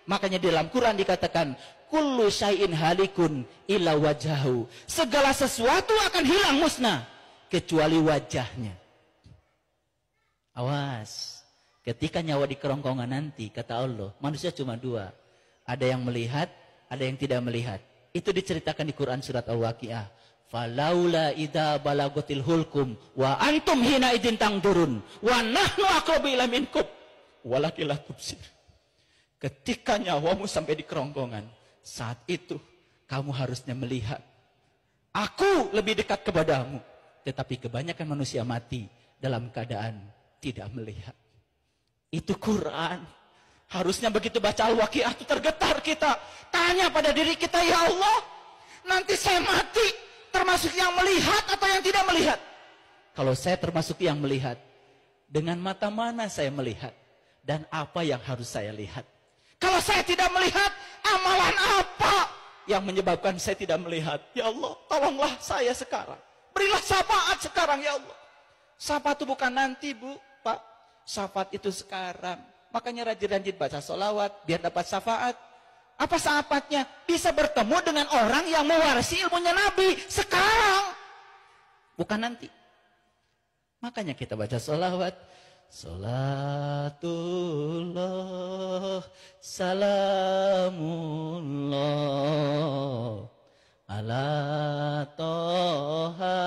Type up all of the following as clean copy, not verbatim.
Makanya di dalam Quran dikatakan, kullu syai'in halikun illa wajahu. Segala sesuatu akan hilang musnah kecuali wajahnya. Awas, ketika nyawa di kerongkongan nanti, kata Allah, manusia cuma dua. Ada yang melihat, ada yang tidak melihat. Itu diceritakan di Quran surat Al-Waqiah. Falaula idza balagatil hulkum wa antum hina idzin tangdurun wa nahnu aqrabu ila minkum walakin la tubsir. Ketika nyawamu sampai di kerongkongan, saat itu kamu harusnya melihat. Aku lebih dekat kepadamu. Tetapi kebanyakan manusia mati dalam keadaan tidak melihat. Itu Quran. Harusnya begitu baca Al-Waqiah itu tergetar kita. Tanya pada diri kita, ya Allah, nanti saya mati termasuk yang melihat atau yang tidak melihat? Kalau saya termasuk yang melihat, dengan mata mana saya melihat? Dan apa yang harus saya lihat? Kalau saya tidak melihat, amalan apa yang menyebabkan saya tidak melihat? Ya Allah, tolonglah saya sekarang. Berilah syafaat sekarang, ya Allah. Syafaat itu bukan nanti, Bu, Pak. Syafaat itu sekarang. Makanya rajin-rajin baca sholawat biar dapat syafaat. Apa syafaatnya? Bisa bertemu dengan orang yang mewarisi ilmunya Nabi sekarang, bukan nanti. Makanya kita baca sholawat. Salatullah salamullah ala toha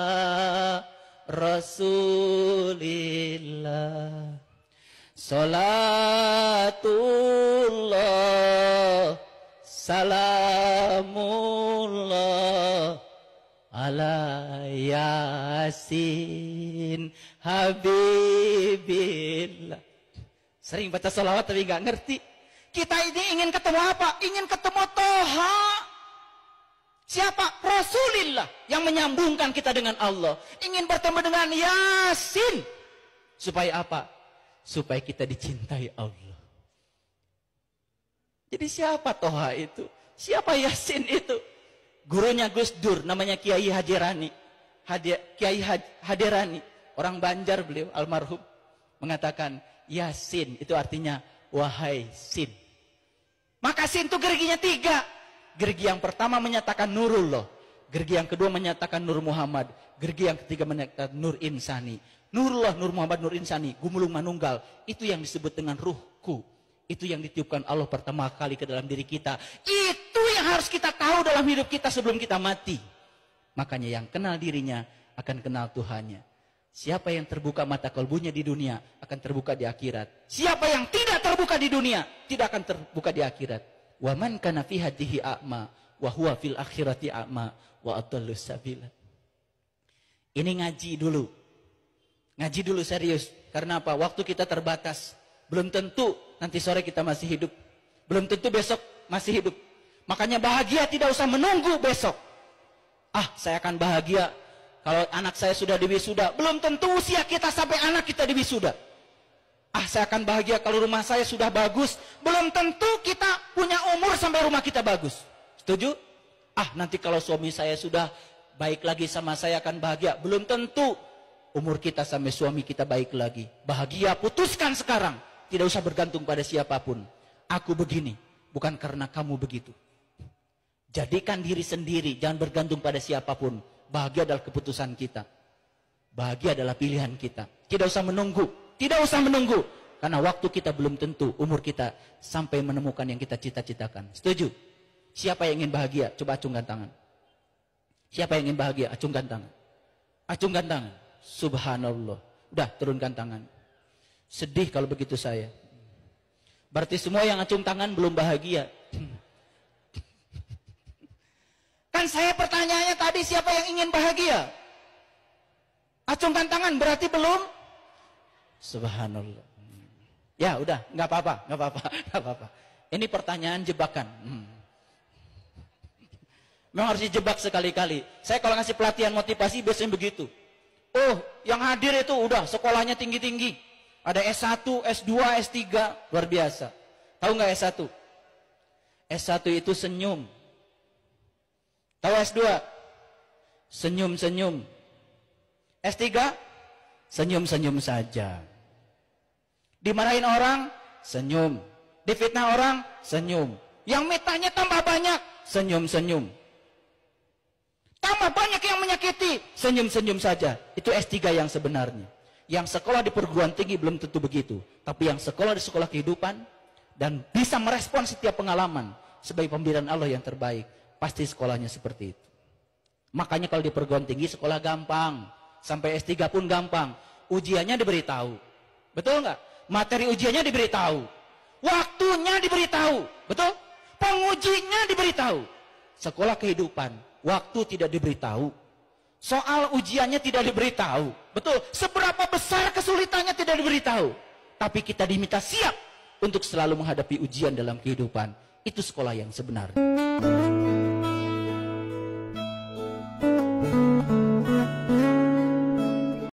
rasulillah. Salatullah salamullah ala yasin habibillah. Sering baca salawat tapi gak ngerti. Kita ini ingin ketemu apa? Ingin ketemu Toha. Siapa? Rasulillah yang menyambungkan kita dengan Allah. Ingin bertemu dengan Yasin. Supaya apa? Supaya kita dicintai Allah. Jadi siapa Toha itu? Siapa Yasin itu? Gurunya Gus Dur, namanya Kiai Hadirani. Kiai Hadirani, orang Banjar beliau, almarhum, mengatakan Yasin itu artinya wahai Sin. Maka Sin itu gerginya 3. Gergi yang pertama menyatakan Nurullah. Gergi yang kedua menyatakan Nur Muhammad. Gergi yang ketiga menyatakan Nur Insani. Nurullah, Nur Muhammad, Nur Insani, gumulung manunggal. Itu yang disebut dengan ruhku. Itu yang ditiupkan Allah pertama kali ke dalam diri kita. Itu yang harus kita tahu dalam hidup kita sebelum kita mati. Makanya yang kenal dirinya akan kenal Tuhannya. Siapa yang terbuka mata kalbunya di dunia akan terbuka di akhirat. Siapa yang tidak terbuka di dunia tidak akan terbuka di akhirat. Wa man kana fi hadhihi a'ma wa huwa fil akhirati a'ma wa adallu sabila. Ini ngaji dulu. Ngaji dulu serius. Karena apa? Waktu kita terbatas. Belum tentu nanti sore kita masih hidup. Belum tentu besok masih hidup. Makanya bahagia tidak usah menunggu besok. Saya akan bahagia kalau anak saya sudah diwisuda. Belum tentu usia kita sampai anak kita diwisuda. Saya akan bahagia kalau rumah saya sudah bagus. Belum tentu kita punya umur sampai rumah kita bagus. Setuju? Nanti kalau suami saya sudah baik lagi sama saya akan bahagia. Belum tentu umur kita sampai suami kita baik lagi. Bahagia, putuskan sekarang. Tidak usah bergantung pada siapapun. Aku begini, bukan karena kamu begitu. Jadikan diri sendiri, jangan bergantung pada siapapun. Bahagia adalah keputusan kita. Bahagia adalah pilihan kita. Tidak usah menunggu, tidak usah menunggu. Karena waktu kita belum tentu, umur kita sampai menemukan yang kita cita-citakan. Setuju? Siapa yang ingin bahagia? Coba acungkan tangan. Siapa yang ingin bahagia? Acungkan tangan. Acungkan tangan. Subhanallah. Udah, turunkan tangan. Sedih kalau begitu saya. Berarti semua yang acung tangan belum bahagia. Kan saya pertanyaannya tadi siapa yang ingin bahagia? Acungkan tangan berarti belum? Subhanallah. Ya udah, nggak apa-apa, nggak apa-apa, nggak apa-apa. Ini pertanyaan jebakan. Memang harus dijebak sekali-kali. Saya kalau ngasih pelatihan motivasi biasanya begitu. Yang hadir itu udah sekolahnya tinggi-tinggi. Ada S1, S2, S3, luar biasa. Tahu nggak S1? S1 itu senyum. Tahu S2? Senyum-senyum. S3? Senyum-senyum saja. Dimarahin orang? Senyum. Difitnah orang, senyum. Yang mitanya tambah banyak, senyum-senyum. Tambah banyak yang menyakiti, senyum-senyum saja. Itu S3 yang sebenarnya. Yang sekolah di perguruan tinggi belum tentu begitu. Tapi yang sekolah di sekolah kehidupan, dan bisa merespon setiap pengalaman sebagai pemberian Allah yang terbaik, pasti sekolahnya seperti itu. Makanya kalau di perguruan tinggi sekolah gampang, sampai S3 pun gampang. Ujiannya diberitahu. Betul nggak? Materi ujiannya diberitahu. Waktunya diberitahu. Betul? Pengujinya diberitahu. Sekolah kehidupan, waktu tidak diberitahu. Soal ujiannya tidak diberitahu. Betul? Seberapa besar kesulitannya tidak diberitahu. Tapi kita diminta siap untuk selalu menghadapi ujian dalam kehidupan. Itu sekolah yang sebenarnya.